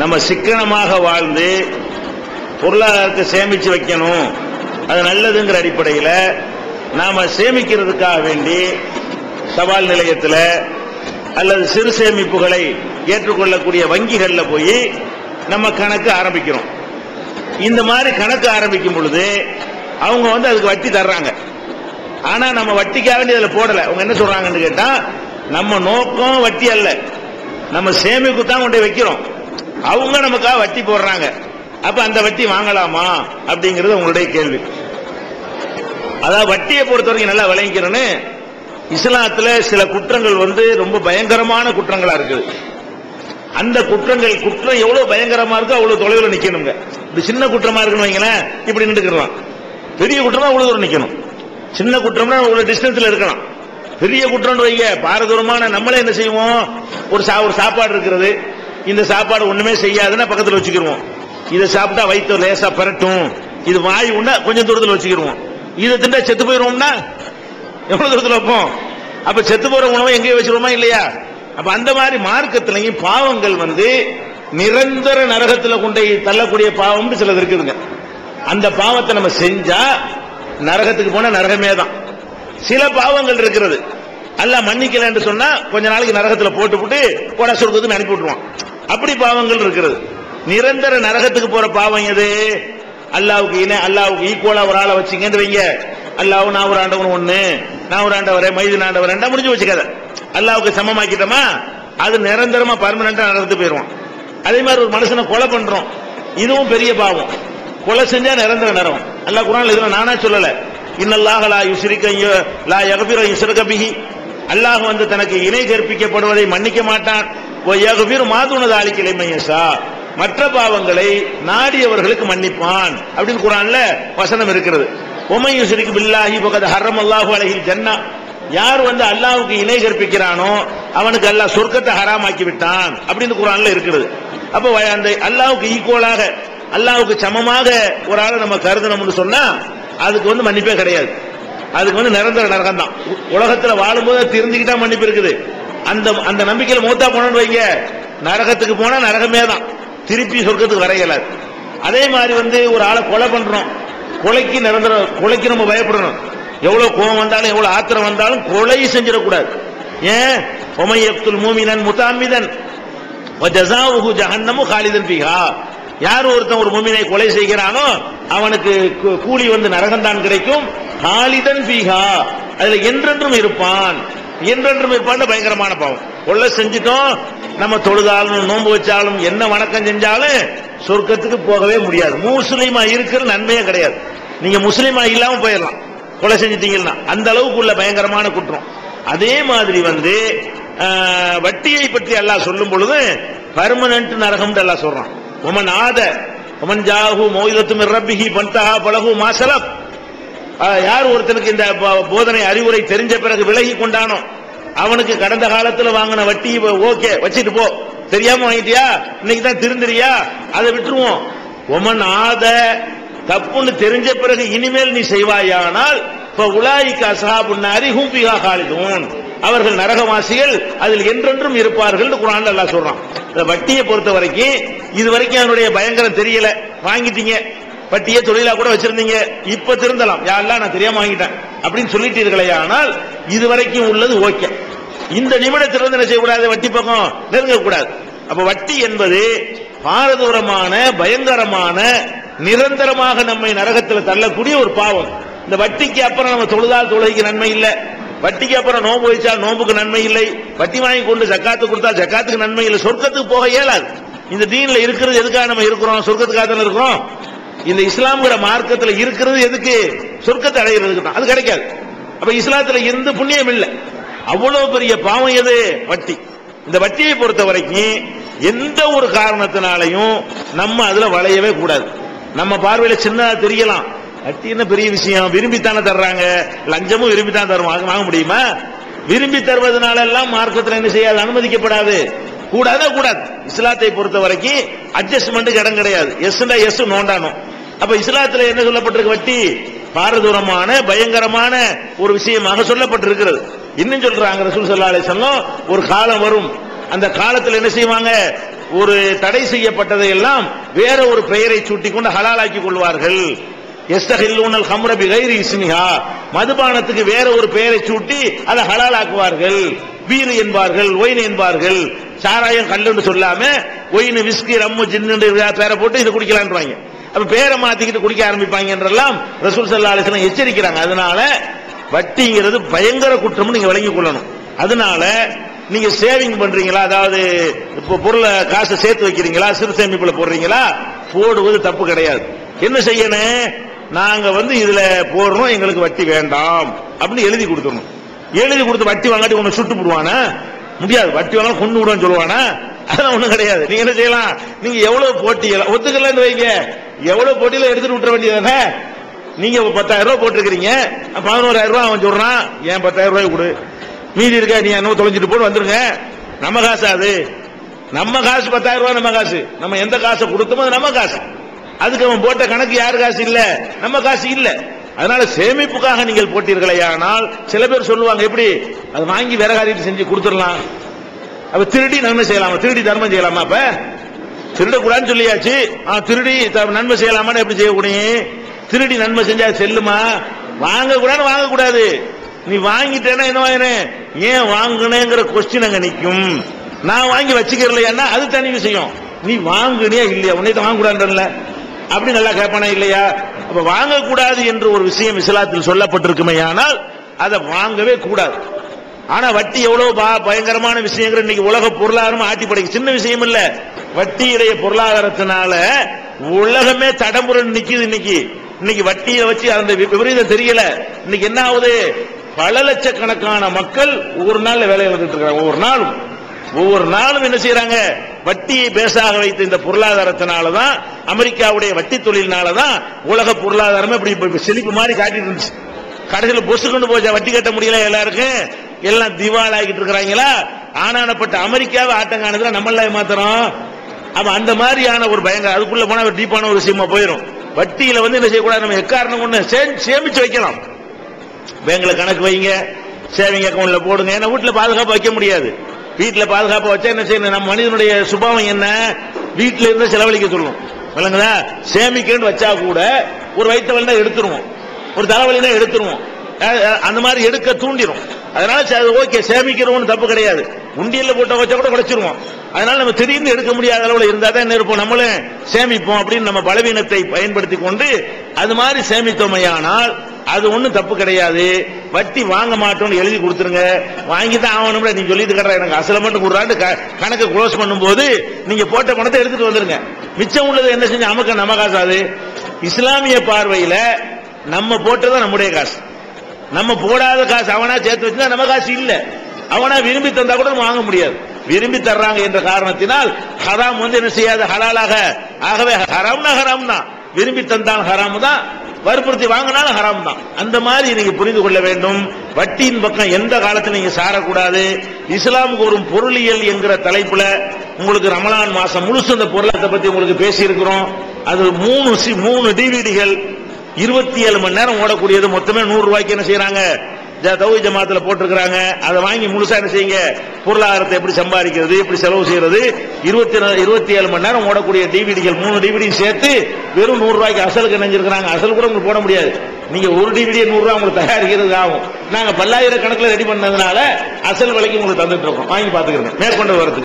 நம்ம சிக்கனமாக வாழ்ந்து பொருளாதாரத்தை சேமிச்சு வைக்கணும், அது நல்லதுங்கிற அடிப்படையில் நாம சேமிக்கிறதுக்காக வேண்டி தபால் நிலையத்தில் அல்லது சிறு சேமிப்புகளை ஏற்றுக்கொள்ளக்கூடிய வங்கிகளில் போய் நம்ம கணக்கு ஆரம்பிக்கிறோம். இந்த மாதிரி கணக்கு ஆரம்பிக்கும் பொழுது அவங்க அதுக்கு வட்டி தர்றாங்க. ஆனா நம்ம வட்டிக்காக வேண்டி அதில் போடல. அவங்க என்ன சொல்றாங்கன்னு கேட்டா, நம்ம நோக்கம் வட்டி அல்ல, நம்ம சேமிப்பு தான் கொண்டு வைக்கிறோம், அவங்க நமக்காக வட்டி போடுறாங்க. அப்ப அந்த வட்டி வாங்கலாமா அப்படிங்கிறது உங்களுடைய கேள்வி. அதாவது வட்டியை பொறுத்த வரைக்கும் நல்லா விளங்கிக்கிறேன்னு, இஸ்லாத்துல சில குற்றங்கள் ரொம்ப பயங்கரமான குற்றங்களா இருக்குது. அந்த குற்றம் எவ்வளவு பயங்கரமா இருக்கோ அவ்வளவு தொலைவில் நிக்கணுங்க. இது சின்ன குற்றமா இருக்குன்னு வைங்களேன், இப்படி நின்றுக்கலாம். பெரிய குற்றமா அவ்வளவு தூரம் நிக்கணும். சின்ன குற்றம்னா அவ்வளவு டிஸ்டன்ஸ்ல இருக்கலாம். பெரிய குற்றம் வைங்க, பாரதூரமான நம்மளே என்ன செய்வோம், ஒரு சாப்பாடு இருக்கிறது, இந்த சாப்பாடு ஒண்ணுமே செய்யாதுன்னா பக்கத்தில் வச்சுக்கிருவோம். இதை சாப்பிட்டா வயிற்று லேசா பரட்டும், இது வாய் உண்டா கொஞ்சம் தூரத்தில் வச்சுக்கிருவோம். இதை திண்டா செத்து போயிருவோம்னா எவ்வளவு தூரத்தில் வைப்போம். அப்ப செத்து போற உணவை எங்கேயும் வச்சிருவோமா இல்லையா? அப்ப அந்த மாதிரி மார்க்கத்திலையும் பாவங்கள் நிரந்தர நரகத்தில் கொண்டு தள்ளக்கூடிய பாவம் சிலது இருக்குதுங்க. அந்த பாவத்தை நம்ம செஞ்சா நரகத்துக்கு போனா நரகமே தான். சில பாவங்கள் இருக்கிறது, அல்லாஹ் மன்னிக்கல என்று சொன்னா கொஞ்ச நாளைக்கு நரகத்தில் போட்டு போடா சொர்க்கத்துக்கு அனுப்பி விட்டுருவான். அப்படி பாவங்கள் இருக்கிறது. நிரந்தர நரகத்துக்கு போற பாவம் எது? அல்லாவுக்கு ஈக்குவலா ஒரு ஆளை வச்சுங்கன்னு வைங்க. அல்லாஹ் நான் ஒரு ஆண்டவன் ஒண்ணு, நான் ஒரு ஆண்டவரே, மைது ஆண்டவர் ரெண்டா முடிஞ்சு வச்சுக்காத. அல்லாவுக்கு சமமாக்கிட்டோமா அது நிரந்தரமா பர்மனண்டா நடந்து போயிடுவான். அதே மாதிரி ஒரு மனுஷனை கொலை பண்றோம், இதுவும் பெரிய பாவம். கொலை செஞ்சா நிரந்தர நரகம். அல்லாஹ் குர்ஆன்ல இதுல நானா சொல்லல, இன்னல்லாஹ லா யுஷ்ரிக லா யக்ஃபிரு யுஷ்ரக பிஹி, அல்லாஹ் தனக்கு இணை கற்பிக்கப்படுவதை மன்னிக்க மாட்டான். வ யக்ஃபிரு மா தூன ஸாலிக லிமன் யஷா, மற்ற பாவங்களை நாடியவர்களுக்கு மன்னிப்பான் அப்படின்னு குர்ஆன்ல வசனம் இருக்கிறது. ஒமன் யுஷ்ரிக் பில்லாஹி ஃபகத் ஹர்ரமல்லாஹு அலைஹில் ஜன்னah, யார் அல்லாஹ்வுக்கு இணை கற்பிக்கிறானோ அவனுக்கு அல்லாஹ் சொர்க்கத்தை ஹராமாக்கி விட்டான் அப்படின்னு குர்ஆன்ல இருக்கிறது. அப்ப அந்த அல்லாஹ்வுக்கு ஈக்குவலாக அல்லாஹ்வுக்கு சமமாக ஒரு ஆளை நம்ம கருதணும்னு சொன்னா அதுக்கு மன்னிப்பே கிடையாது. அதுக்கு நிரந்தர நரகம் தான். உலகத்தில் வாழும்போது தெரிஞ்சுக்கிட்டா மன்னிப்பு இருக்குது. அந்த நம்பிக்கையில மூத்தா போனோம்னு வைங்க, நரகத்துக்கு போனா நரகமே தான், திருப்பி சொர்க்கத்துக்கு வர இயலாது. அதே மாதிரி ஒரு ஆளை கொலை பண்றோம், கொலைக்கு நம்ம பயப்படணும். எவ்வளவு கோபம் வந்தாலும் எவ்வளவு ஆத்திரம் வந்தாலும் கொலை செஞ்சிடக்கூடாது. ஏன்? ஒமையப்துல் மூமினன் முதாமிதன் வஜஸாவுஹு ஜஹன்னமு காலிதன் ஃபீஹா, யார் ஒருத்தன் ஒரு மூமினை கொலை செய்கிறானோ அவனுக்கு கூலி நரகம் தான் கிடைக்கும். காலிதன் ஃபீஹா, அதுல என்றென்றும் இருப்பான். என்றென்றும் இருப்பான் பயங்கரமான பாவம். கொலை செஞ்சிட்டோம், நம்ம தொழுதாலும் நோன்பு வச்சாலும் என்ன வணக்கம் செஞ்சாலும் சொர்க்கத்துக்கு போகவே முடியாது. முஸ்லிமா இருக்கிற நன்மையே கிடையாது. நீங்க முஸ்லிமா இல்லாம போயிடலாம் கொலை செஞ்சிட்டீங்கன்னா, அந்த அளவுக்கு உள்ள பயங்கரமான குற்றம். அதே மாதிரி வட்டியை பற்றி அல்லாஹ் சொல்லும் பொழுது பர்மனன்ட் நரகம் அல்லாஹ் சொல்றான். ஒமன் ஆத ஒமன் ஜாஹு மௌஇதத்து மிர் ரப்பிஹி ஃபன்தஹா ஃபலஹு மா ஸலப், யார் ஒருத்தனுக்கு இந்த போதனை அறிவுரை தெரிஞ்ச பிறகு விலகி கொண்டானோ அவனுக்கு கடந்த காலத்தில் வாங்கின வட்டி ஓகே வச்சிட்டு போ, தெரியாம வாங்கிட்டியா, இன்னைக்கு தான் திருந்துறியா, அதை விட்டுருவோம். ஒமன் ஆத, தப்புன்னு தெரிஞ்ச பிறகு இனிமேல் நீ செய்வாயானால் உலாயிக அஸ்ஹாபுன் நாரி ஹும் ஃபீஹா காலிதூன், அவர்கள் நரகவாசிகள் அதில் என்றென்றும் இருப்பார்கள் குர்ஆன்ல அல்லாஹ் சொல்றான். வட்டியை பொறுத்த வரைக்கும் இதுவரைக்கும் அதனுடைய பயங்கரம் தெரியல, வாங்கிட்டீங்க, வட்டியை தொழிலா கூட வச்சிருந்தீங்க, இப்ப திருந்தலாம், யா அல்லாஹ் நான் தெரியாம வாங்கிட்டேன் அப்படின்னு சொல்லிட்டீர்களே, ஆனால் இதுவரைக்கும் உள்ளது ஓகே. இந்த நிமிடத்திலிருந்து என்ன செய்யக்கூடாது, வட்டி பக்கம் நெருங்கக்கூடாது. அப்ப வட்டி என்பது பாரதூரமான பயங்கரமான நிரந்தரமாக நம்மை நரகத்தில் தள்ளக்கூடிய ஒரு பாவம். இந்த வட்டிக்கு அப்புறம் நம்ம தொழுதால் தொழுகைக்கு நன்மை இல்லை, வட்டிக்கு அப்புறம் நோன்பு வைச்சால் நோன்புக்கு நன்மை இல்லை, வட்டி வாங்கி கொண்டு ஜக்காத்து கொடுத்தால் ஜக்காத்துக்கு நன்மை இல்லை, சொர்க்கத்துக்கு போக இயலாது. இந்த தீன்ல இருக்கிறது எதுக்காக நம்ம இருக்கிறோம்? சொர்க்கத்துக்காக தானே இருக்கிறோம். இந்த இஸ்லாம்ங்கிற மார்க்கத்தில் இருக்கிறது எதுக்கு? சொர்க்கத்தை அடைகிறதுக்கு தான். அது கிடைக்காது. அப்ப இஸ்லாத்துல இருந்து புண்ணியம் இல்லை. அவ்வளவு பெரிய பாவம் எது? வட்டி. இந்த வட்டியை பொறுத்த வரைக்கும் எந்த ஒரு காரணத்தினாலையும் நம்ம அதுல வளையவே கூடாது. நம்ம பார்வையில சின்னதா தெரியலாம், வட்டி என்ன பெரிய விஷயம், விரும்பித்தானே தர்றாங்க, லஞ்சமும் விரும்பித்தான் தருவாங்க, வாங்க முடியுமா? விரும்பி தருவதனால எல்லாம் மார்க்கத்தில் என்ன செய்யாது, அனுமதிக்கப்படாது, கூடாது. இஸ்லாத்தை பொறுத்த வரைக்கும் அட்ஜஸ்ட்மெண்ட்டுக்கு இடம் கிடையாது. எஸ்னா எஸ், நோண்டானோ. அப்ப இஸ்லாத்துல என்ன சொல்லப்பட்டிருக்கு? வட்டி பாரதூரமான பயங்கரமான ஒரு விஷயமாக சொல்லப்பட்டிருக்கிறது. இன்னும் சொல்றாங்க ரசூல் ஸல்லல்லாஹு அலைஹி வஸல்லம், ஒரு காலம் வரும் அந்த காலத்தில் என்ன செய்வாங்க, ஒரு தடை செய்யப்பட்டதை எல்லாம் வேற ஒரு பெயரை சூட்டிக் கொண்டு ஹலாலாக்கி கொள்வார்கள். யஸ்தஹில்லூனல் ஹம்ர பிகைரி இஸ்மிஹா, மதுபானத்துக்கு வேற ஒரு பெயரை சூட்டி அதை ஹலாலாக்குவார்கள். பீர் என்பார்கள், ஒயின் என்பார்கள். சாராயம் கல்லுன்னு சொல்லாம ஒயின், விஸ்கி, ரம்மு, ஜின்னு பேரை போட்டு இதை குடிக்கலான்றாங்க. அப்ப பேரை மாத்திக்கிட்டு குடிக்க ஆரம்பிப்பாங்க என்றெல்லாம் ரசூல் ஸல்லல்லாஹு அலைஹி வஸல்லம் எச்சரிக்கிறாங்க. அதனால வட்டிங்கிறது பயங்கர குற்றம்னு நீங்க விளங்கிக் கொள்ளணும். அதனால நீங்க சேவிங் பண்றீங்களா, அதாவது இப்போ பொருளை காசை சேர்த்து வைக்கிறீங்களா, சிறு சேமிப்புல போடுறீங்களா, போடுவது தப்பு கிடையாது. என்ன செய்யணும், நாங்க இதுல போடுறோம், எங்களுக்கு வட்டி வேண்டாம் அப்படின்னு எழுதி கொடுத்துடணும். எழுதி கொடுத்து வட்டி வாங்காட்டி உன்னை சுட்டு போடுவானா? முடியாது. வட்டி வாங்க கொண்டு விடுவான்னு சொல்லுவானா? அதெல்லாம் ஒண்ணும் கிடையாது. நீங்க என்ன செய்யலாம், நீங்க எவ்வளவு போட்டியெல்லாம் ஒத்துக்கலன்னு வைங்க, எவ்வளவு போட்டியில எடுத்துட்டு விட்டுற வேண்டியதானே. நீங்க 10,000 ரூபாய் போட்டிருக்கிறீங்க, 11,000 ரூபாய் அவன் சொல்றான், ஏன் 10,000 ரூபாய் கொடு, மீதி இருக்க நீ என்ன தொலைஞ்சிட்டு போட்டு வந்துருங்க. நம்ம காசு, அது நம்ம காசு, 10,000 ரூபாய் நம்ம காசு. நம்ம எந்த காசை கொடுத்தோமோ அது நம்ம காசு. அதுக்கு அவன் போட்ட கணக்கு யாரு காசு இல்ல, நம்ம காசு இல்ல. அதனால சேமிப்புக்காக நீங்கள் போட்டீர்களே. ஆனால் சில பேர் சொல்லுவாங்க, எப்படி அது வாங்கி வேற காரியத்தை செஞ்சு கொடுத்துடலாம், அப்ப திருடி நன்மை செய்யலாமா, திருடி தர்மம் செய்யலாமா? அப்ப திருடக்கூடாதுன்னு சொல்லியாச்சு, திருடி நன்மை செய்யலாமான்னு எப்படி செய்யக்கூடிய? திருடி நன்மை செஞ்சா செல்லுமா? வாங்க கூடாது, வாங்கக்கூடாது. நீ வாங்கிட்டேன்னா என்ன, ஏன் வாங்கினேங்கிற கொஸ்டின் அங்க நிற்கும். நான் வாங்கி வச்சுக்கிறலையா, அது தனி விஷயம். நீ வாங்குனியா இல்லையா, உன்னை வாங்க கூடாதுல அப்படி நல்லா கேட்பானா இல்லையா? அப்ப வாங்கக்கூடாது என்று ஒரு விஷயம் இஸ்லாத்தில் சொல்லப்பட்டிருக்குமே, ஆனால் அதை வாங்கவே கூடாது. ஆனா வட்டி எவ்வளவு பயங்கரமான விஷயங்கள் இன்னைக்கு உலக பொருளாதாரம் ஆட்டி படைக்கு. சின்ன விஷயம் இல்ல, வட்டியுடைய பொருளாதாரத்தினால உலகமே தடமுறை நிக்குது. இன்னைக்கு வட்டியை வச்சு அந்த விபரீதம் தெரியல. இன்னைக்கு என்ன ஆகுது, பல லட்சக்கணக்கான மக்கள் ஒவ்வொரு நாள் வேலை இழந்துட்டு இருக்காங்க. ஒவ்வொரு நாளும் என்ன செய்யறாங்க, வட்டியை பேசாக வைத்த இந்த பொருளாதாரத்தினாலதான், அமெரிக்காவுடைய வட்டி தொழிலினாலதான் உலக பொருளாதாரமே இப்படி செழிப்பு மாதிரி காட்டிட்டு இருந்துச்சு. கடைசியில் பொசு கொண்டு போச்சா, வட்டி கட்ட முடியல, எல்லாருக்கும் எல்லாம் திவால் ஆகிட்டு இருக்கிறாங்களா. ஆனானப்பட்ட அமெரிக்காவை ஆட்டங்கானதுல நம்மள மாத்திரம். அப்ப அந்த மாதிரியான ஒரு பயங்கர, அதுக்குள்ள போன ஒரு டீப்பான ஒரு விஷயமா போயிடும். வட்டியில என்ன செய்யக்கூடாது, நம்ம எக்காரணம் ஒண்ணு சேமிச்சு வைக்கலாம். பேங்க்ல கணக்கு வைங்க, சேவிங் அக்கௌண்ட்ல போடுங்க. ஏன்னா வீட்டுல பாதுகாப்பு வைக்க முடியாது. வீட்டுல பாதுகாப்பு வச்சா என்ன செய்யணும், நம்ம மனிதனுடைய சுபாவம் என்ன, வீட்டுல இருந்து செலவழிக்க சொல்லணும். விளங்குதா? சேமிக்கன்னு வச்சா கூட ஒரு வயிற்று வலினா எடுத்துருவோம், ஒரு தலைவலினா எடுத்துருவோம். அந்த மாதிரி எடுக்க தூண்டிடும். அதனால ஓகே, சேமிக்கிறோம்னு தப்பு கிடையாது. உண்டியல்ல போட்ட வச்சா கூட குறைச்சிருவோம். அதனால நம்ம திடீர்னு எடுக்க முடியாத அளவுல இருந்தா தான் இருப்போம், நம்மளும் சேமிப்போம் அப்படின்னு நம்ம பலவீனத்தை பயன்படுத்தி கொண்டு அது மாதிரி சேமித்தோமையானால் அது ஒண்ணும் தப்பு கிடையாது. வட்டி வாங்க மாட்டோம்னு எழுதி கொடுத்துருங்க. வாங்கி தான் ஆகணும்ல, நீங்க சொல்லிட்டு கட்டுற எனக்கு அசல மட்டும் கொடுறாண்டு கணக்கு க்ளோஸ் பண்ணும்போது நீங்க போட்ட பணத்தை எடுத்துட்டு வந்துருங்க. மிச்சம் உள்ளது என்ன செஞ்சு நமக்கு நம்ம காசு. அது இஸ்லாமிய பார்வையில நம்ம போட்டதான் நம்முடைய காசு. நம்ம போடாத காசு அவனா சேர்த்து வச்சுன்னா நம்ம காசு இல்ல. அவனா விரும்பி தந்தா கூட வாங்க முடியாது. விரும்பி தர்றாங்க என்ற காரணத்தினால் ஹராம் என்ன செய்யாது, ஹலாலாக. ஆகவே ஹராம்னா ஹராம் தான், விரும்பி தந்தால் ஹராம் தான், வற்புறுத்தி வாங்கினாலும் ஹராம் தான். அந்த மாதிரி நீங்க புரிந்து கொள்ள வேண்டும். வட்டியின் பக்கம் எந்த காலத்தில் நீங்க சாரக்கூடாது. இஸ்லாமுக்கு ஒரு பொருளியல் என்கிற தலைப்புல உங்களுக்கு ரமலான் மாசம் முழுசு அந்த பொருளாதாரத்தை பத்தி உங்களுக்கு பேசி இருக்கிறோம். அது 3 டிவிடிகள் 27 மணி நேரம் ஓடக்கூடியது. மொத்தமே 100 ரூபாய்க்கு என்ன செய்யறாங்க, தௌஹீத் ஜமாத்துல போட்டிருக்கிறாங்க. அதை வாங்கி முழுசா என்ன செய்யுங்க, பொருளாதாரத்தை எப்படி சம்பாதிக்கிறது, எப்படி செலவு செய்யறது, 27 மணி நேரம் ஓடக்கூடிய டிவிடிகள் 3 டிவிடியும் சேர்த்து வெறும் 100 ரூபாய்க்கு அசலுக்கு நினைஞ்சிருக்கிறாங்க. அசல் கூட உங்களுக்கு போட முடியாது. நீங்க ஒரு டிவிடியை 100 ரூபாய் உங்களுக்கு தயாரிக்கிறது ஆகும். நாங்க பல்லாயிரக்கணக்கில் ரெடி பண்ணதுனால அசல் விலைக்கு உங்களுக்கு தந்துட்டு இருக்கோம். வாங்கி பாத்துக்கிறோம். மேற்கொண்டு வரது